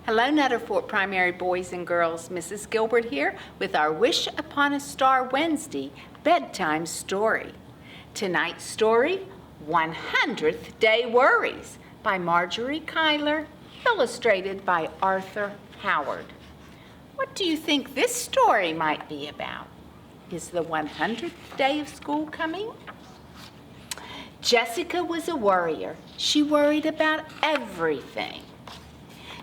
Hello, Nutter Fort Primary boys and girls. Mrs. Gilbert here with our Wish Upon a Star Wednesday bedtime story. Tonight's story, 100th Day Worries by Margery Cuyler, illustrated by Arthur Howard. What do you think this story might be about? Is the 100th day of school coming? Jessica was a worrier. She worried about everything.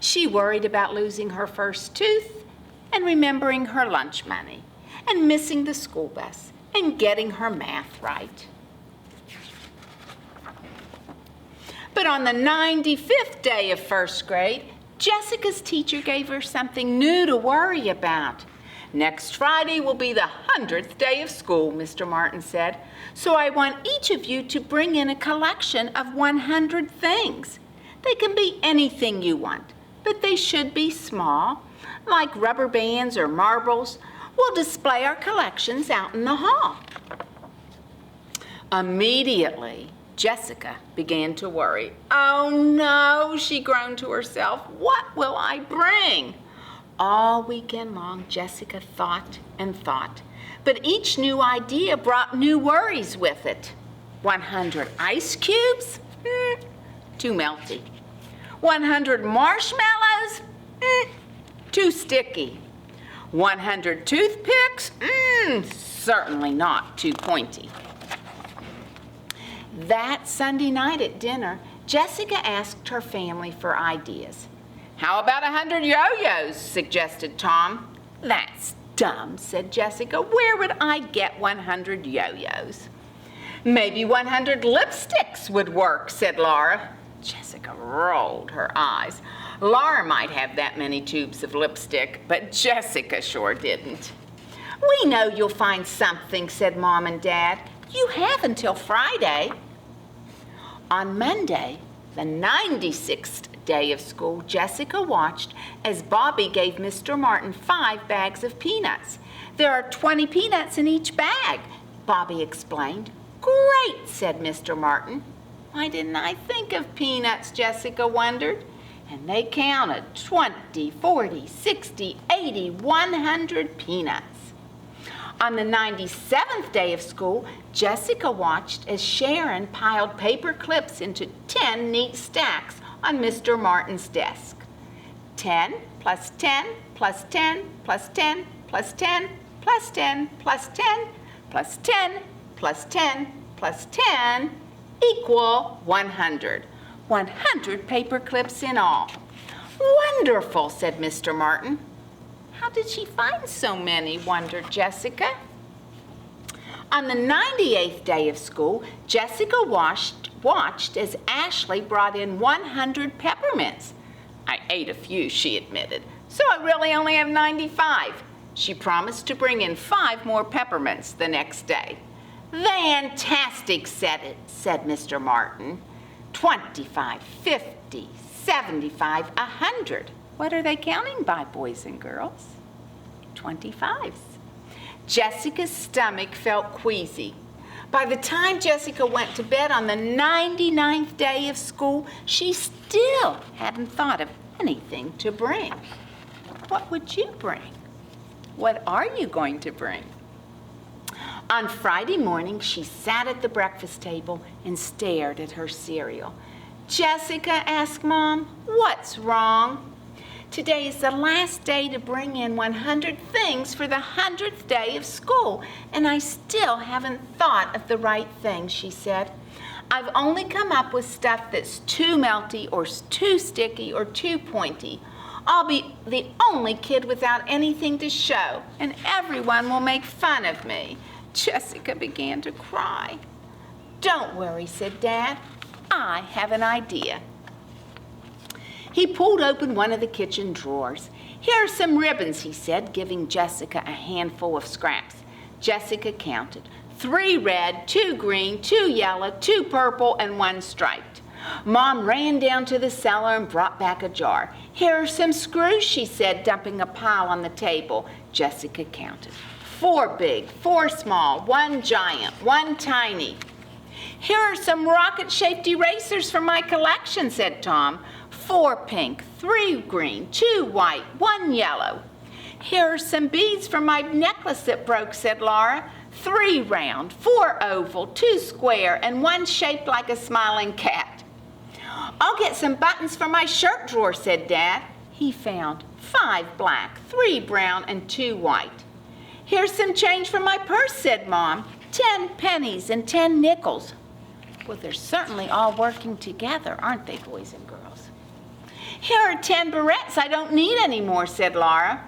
She worried about losing her first tooth and remembering her lunch money and missing the school bus and getting her math right. But on the 95th day of first grade, Jessica's teacher gave her something new to worry about. Next Friday will be the 100th day of school, Mr. Martin said. So I want each of you to bring in a collection of 100 things. They can be anything you want, but they should be small, like rubber bands or marbles. We'll display our collections out in the hall. Immediately, Jessica began to worry. Oh no, she groaned to herself. What will I bring? All weekend long, Jessica thought and thought, but each new idea brought new worries with it. 100 ice cubes? Too melty. 100 marshmallows? Too sticky. 100 toothpicks? Certainly not too pointy. That Sunday night at dinner, Jessica asked her family for ideas. How about 100 yo-yos, suggested Tom. That's dumb, said Jessica. Where would I get 100 yo-yos? Maybe 100 lipsticks would work, said Laura. Jessica rolled her eyes. Laura might have that many tubes of lipstick, but Jessica sure didn't. We know you'll find something, said Mom and Dad. You have until Friday. On Monday, the 96th day of school, Jessica watched as Bobby gave Mr. Martin 5 bags of peanuts. There are 20 peanuts in each bag, Bobby explained. Great, said Mr. Martin. Why didn't I think of peanuts, Jessica wondered. And they counted 20, 40, 60, 80, 100 peanuts. On the 97th day of school, Jessica watched as Sharon piled paper clips into 10 neat stacks on Mr. Martin's desk. 10 plus 10 plus 10 plus 10 plus 10 plus 10 plus 10 plus 10 plus 10 plus 10 equal 100. 100 paper clips in all. Wonderful, said Mr. Martin. How did she find so many, wondered Jessica. On the 98th day of school, Jessica watched as Ashley brought in 100 peppermints. I ate a few, she admitted, so I really only have 95. She promised to bring in 5 more peppermints the next day. Fantastic, said Mr. Martin. 25, 50, 75, 100. What are they counting by, boys and girls? 25s. Jessica's stomach felt queasy. By the time Jessica went to bed on the 99th day of school, she still hadn't thought of anything to bring. What would you bring? What are you going to bring? On Friday morning, she sat at the breakfast table and stared at her cereal. Jessica, asked Mom, what's wrong? Today is the last day to bring in 100 things for the 100th day of school, and I still haven't thought of the right thing, she said. I've only come up with stuff that's too melty or too sticky or too pointy. I'll be the only kid without anything to show, and everyone will make fun of me. Jessica began to cry. Don't worry, said Dad. I have an idea. He pulled open one of the kitchen drawers. Here are some ribbons, he said, giving Jessica a handful of scraps. Jessica counted. 3 red, 2 green, 2 yellow, 2 purple, and 1 striped. Mom ran down to the cellar and brought back a jar. Here are some screws, she said, dumping a pile on the table. Jessica counted. 4 big, 4 small, 1 giant, 1 tiny. Here are some rocket-shaped erasers from my collection, said Tom. 4 pink, 3 green, 2 white, 1 yellow. Here are some beads from my necklace that broke, said Laura. 3 round, 4 oval, 2 square, and 1 shaped like a smiling cat. I'll get some buttons from my shirt drawer, said Dad. He found 5 black, 3 brown, and 2 white. Here's some change from my purse, said Mom. 10 pennies and 10 nickels. Well, they're certainly all working together, aren't they, boys and girls? Here are 10 barrettes I don't need anymore, said Laura.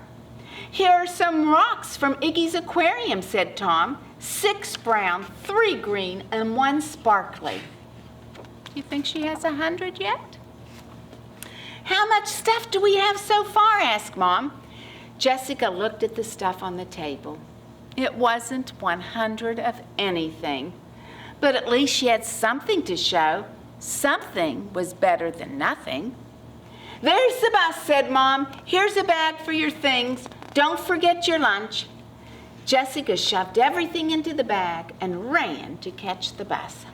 Here are some rocks from Iggy's aquarium, said Tom. 6 brown, 3 green, and 1 sparkly. Do you think she has 100 yet? How much stuff do we have so far? Asked Mom. Jessica looked at the stuff on the table. It wasn't 100 of anything, but at least she had something to show. Something was better than nothing. There's the bus, said Mom. Here's a bag for your things. Don't forget your lunch. Jessica shoved everything into the bag and ran to catch the bus.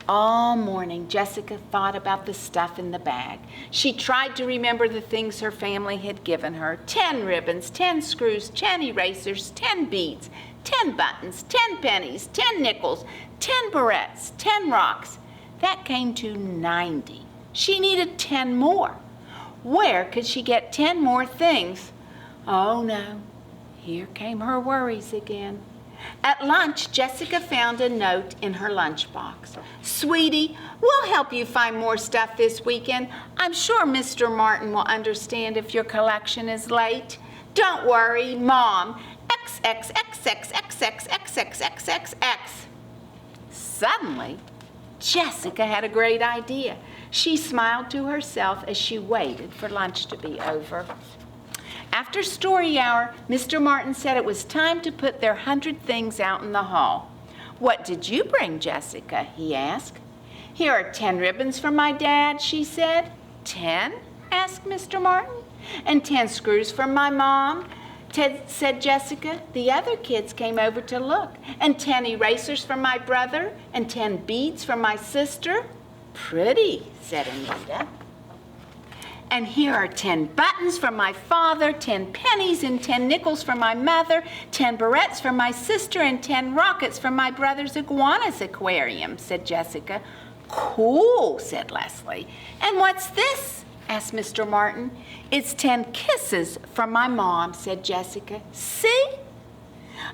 All morning, Jessica thought about the stuff in the bag. She tried to remember the things her family had given her. 10 ribbons, 10 screws, 10 erasers, 10 beads, 10 buttons, 10 pennies, 10 nickels, 10 barrettes, 10 rocks. That came to 90. She needed 10 more. Where could she get 10 more things? Oh no, here came her worries again. At lunch, Jessica found a note in her lunchbox. Sweetie, we'll help you find more stuff this weekend. I'm sure Mr. Martin will understand if your collection is late. Don't worry, Mom. XXXXXXXXXXX. Suddenly, Jessica had a great idea. She smiled to herself as she waited for lunch to be over. After story hour, Mr. Martin said it was time to put their 100 things out in the hall. What did you bring, Jessica? He asked. Here are 10 ribbons from my dad, she said. 10? asked Mr. Martin. And 10 screws from my mom, said Jessica. The other kids came over to look. And 10 erasers from my brother, and 10 beads from my sister. Pretty, said Anita. And here are 10 buttons from my father, 10 pennies and 10 nickels from my mother, 10 barrettes from my sister, and 10 rockets from my brother's iguana's aquarium, said Jessica. Cool, said Leslie. And what's this? asked Mr. Martin. It's 10 kisses from my mom, said Jessica. See?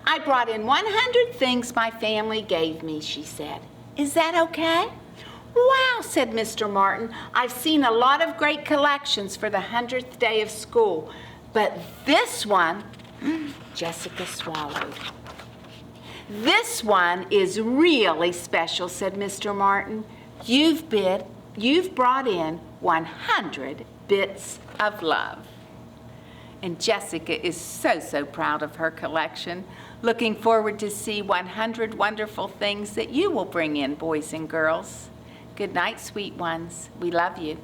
I brought in 100 things my family gave me, she said. Is that okay? Wow, said Mr. Martin. I've seen a lot of great collections for the 100th day of school, but this one, Jessica swallowed. This one is really special, said Mr. Martin. You've brought in 100 bits of love. And Jessica is so proud of her collection. Looking forward to see 100 wonderful things that you will bring in, boys and girls. Good night, sweet ones. We love you.